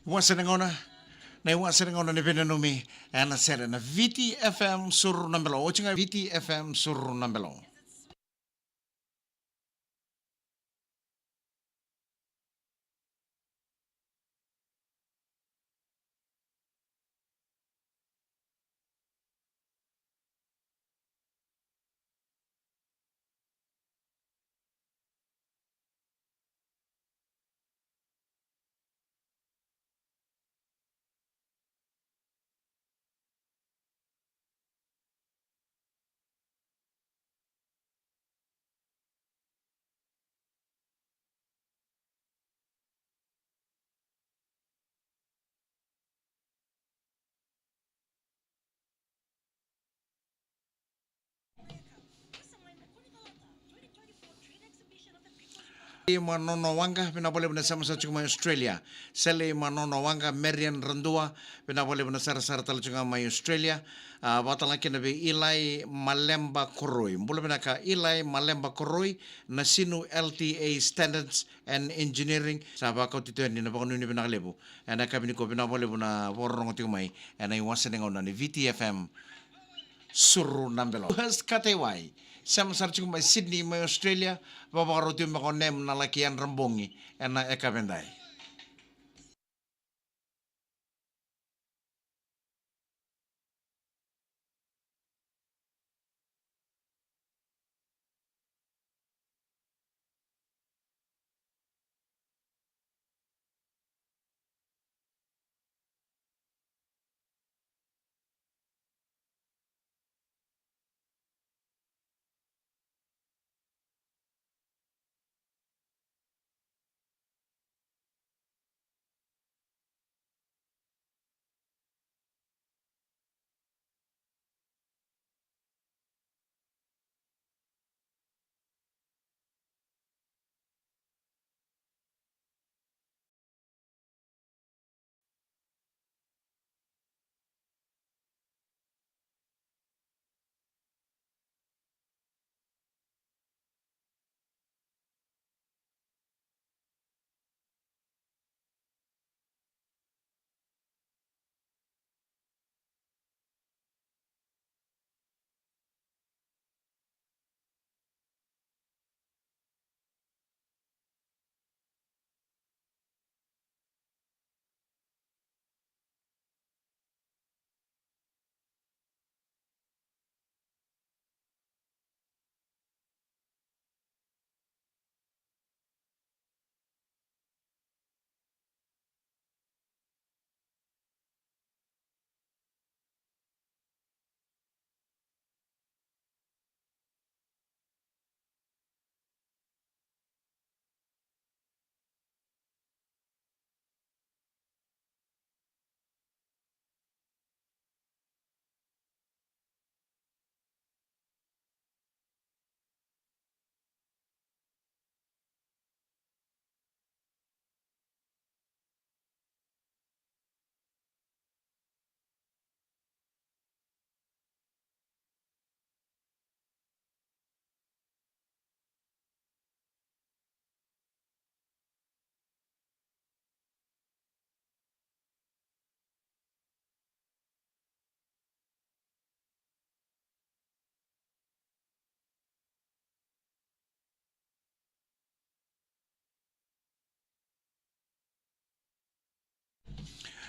Wasanangona, na wasanangona ni Venanumi, and I said, and a VitiFM Suru Nambelo, watching a VitiFM Suru Nambelo. Manono wanga pinapole bina sama sa chuma Australia. Sele manono wanga Marian Randua pinapole bina sara sara tala chunga mai Australia. Batala kena be Ilai Malemba Koroi. Mbula bina ka Ilai Malemba Koroi na sinu LTA Standards and Engineering sa ba ko tito ni na ba ni bina lebu. Ana ka bini ko pinapole bina worong tingmai mai. Ana iwasan ngona ni VTFM Suru Nambelo. First katewai. Sama sarchung mai Sydney mai Australia. Baba roti ma konem na lakian rembongi. Ena eka bendai.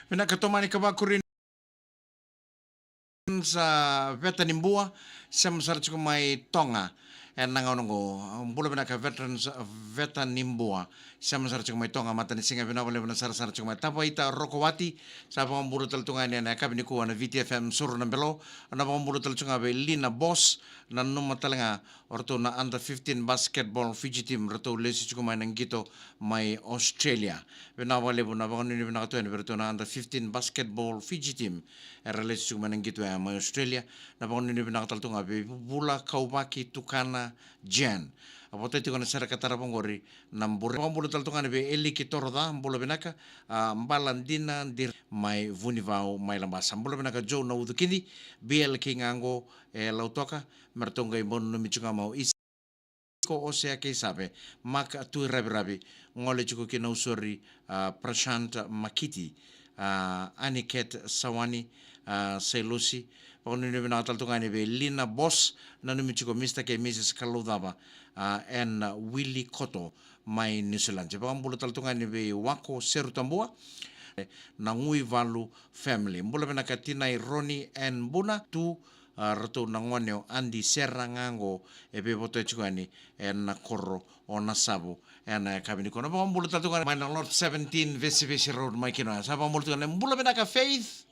Pina katomani kabakurin sa Vetanimbua sem sarchuk mai Tonga en nangongo bula bina ka veterans Vetanimbua sem sarchuk mai Tonga matani singa bina bole bina sarchuk mai tapaita Rokowati sa pambulu taltunga ni na kabini ku na VTFM Suru Nambelo na pambulu taltunga be Lina Boss na numa talanga orto na under 15 basketball Fiji team rato lesi chuku mai nangito mai Australia bina bole bina bakoni bina kato ni berto na under 15 basketball Fiji team relasi chuku mai nangito mai Australia na bakoni ni bina kato tunga be bula kaubaki tukana jan apote tiko na sera katara pongori nambure pambulu taltunga be eli kitoroda mbula binaka mbalandina dir mai vunivau mai lambasa mbula binaka Joe na udukini Belo Kei ngango lautoka mertonga imbon no michunga mau ko o sea ke sabe mak tu rabi rabi ngole chuko ke no sorry Prashant Makiti Aniket Sawani Selusi ponu ne bina tal tungani be Lina Boss nanu mi chuko Mr. ke Mrs. Kaludaba and Willy Koto mai New Zealand pa bulu tal tungani be wako seru tambua na ngui valu family mbula bena katina i Roni and Buna tu rato na ngoneo andi serangango e be boto e chukani e na koro o na sabu e na kabini kono pa mbula tatu ngani mai na Lord 17 Vesi Vesi Road mai kino sa pa mbula tatu mbula bena ka faith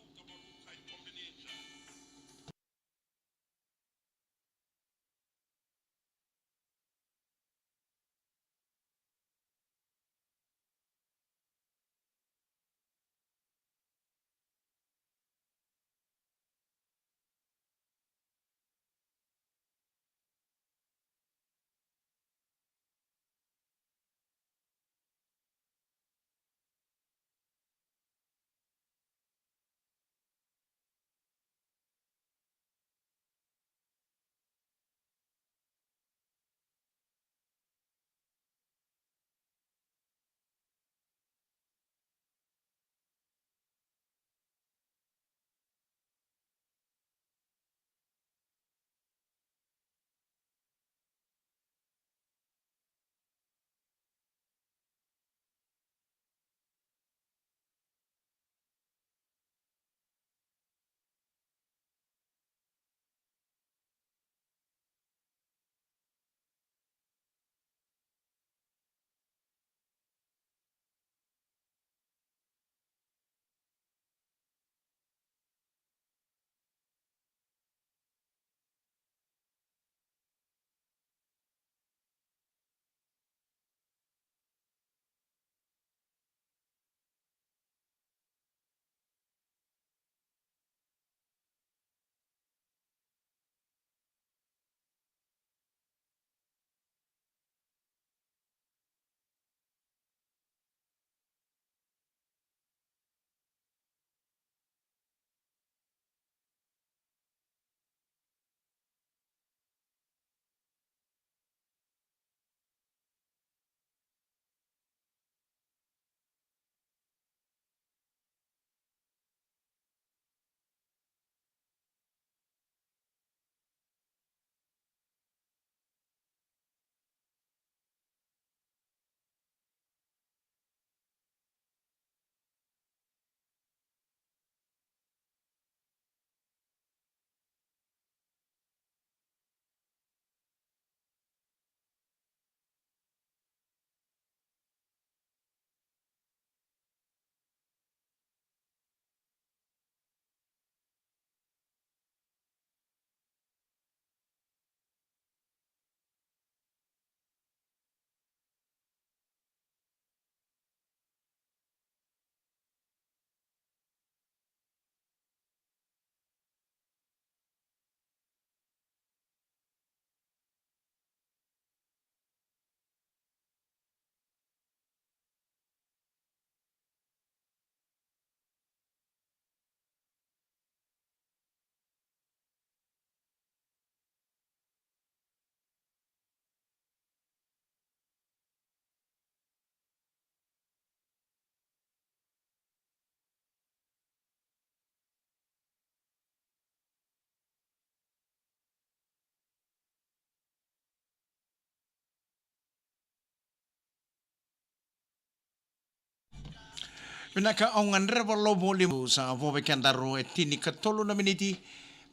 Pinaka ongan reba lobo limu sa vo bekendaro e tini katolo na miniti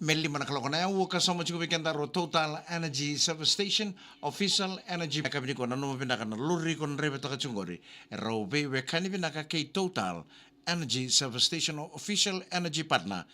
melli mana kaloko na uwa kasama chico bekendaro Total Energy Service Station Official Energy kabini ko nanu pinaka na luri kon reba taka chungori e robe we kani pinaka kay Total Energy Service Station Official Energy Partner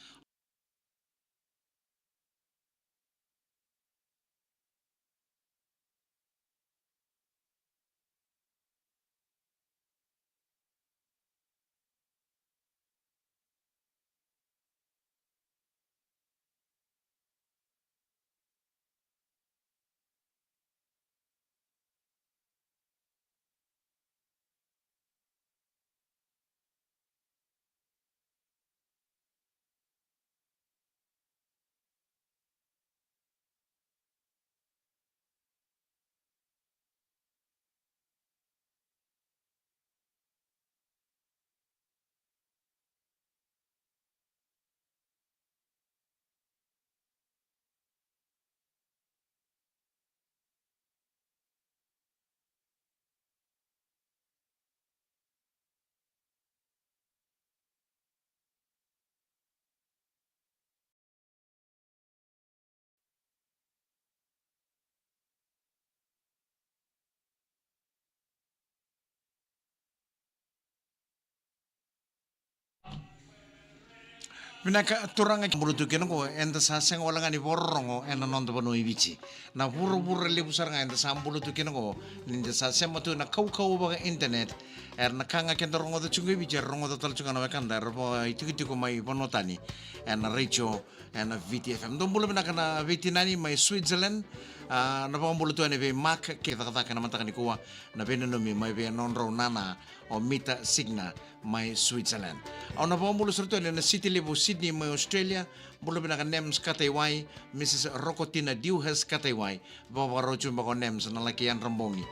Vinaka turanga bulutu keno ko enda sasang wala nga ni borrongo ena non do no ibichi. Na puro puro le busar nga enda sam bulutu keno ko ninja sasang mo tu na kau ba internet na kanga kendo rongo do chungu ibichi rongo do tal chunga na kanda ro itu ko mai bonotani ena Rachel ena VitiFM. Dom bulu vinaka na vitinani mai Switzerland na pa bulutu ane be mak ke ta kana manta ni kuwa na be no mi mai be non ro nana o mita signa mai Switzerland. Au na pa bulu surtu na city level Sydney mai Australia bulu bina kan nems kataiwai Mrs. Rokotina Diuhas kataiwai bawa roju bako nems na laki yan rambongi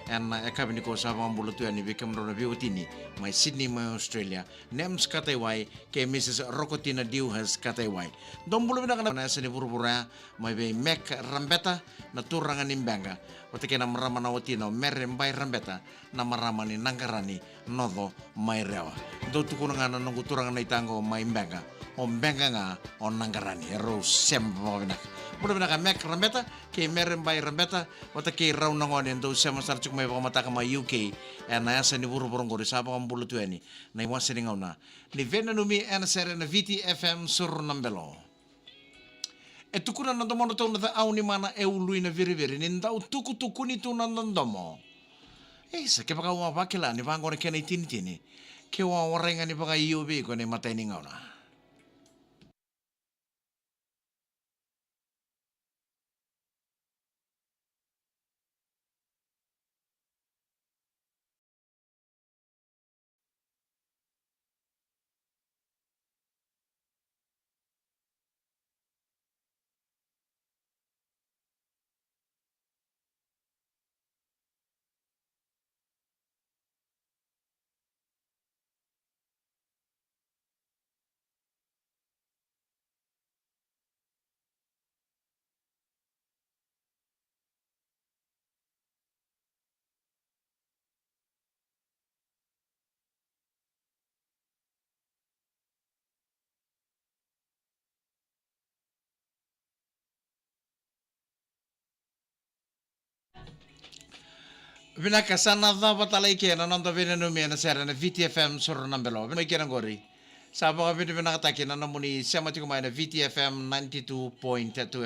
en ekabini ko sa bulu tu ani bekam rona biotini mai Sydney mai Australia nems kataiwai ke Mrs. Rokotina Diuhas kataiwai dom bulu bina kan na seni burbura mai be mek rambeta na turangan imbanga watake na marama na watina merem bai rambeta na marama ni nangkarani nodo mai rewa do tukunanga na nungu turangan na itango mai imbanga o benga nga o nangkarani ro sembo bina bulu bina ka mek rambeta ke merem bai rambeta watake raw nangon endo sema sarchuk mai pamata ka mai UK na asa ni buru-burung ko sapa kam bulu tuani na iwasa ni ngauna ni vena numi ana sere na VitiFM Suru nambelo e tukuna na domo to na au ni mana e ului na viri ni ndau tuku ni tu na ndomo sa ke baka wa bakela ni bango ne kene tini ke wa warenga ni baka iobe ko ne mata ni ngauna Vinaka sanadha batalai ke na nanda vena numi na sera na VitiFM Suru nambelo mai kena gori sabo ka vinaka take na namuni sema tiko mai na VitiFM 92.2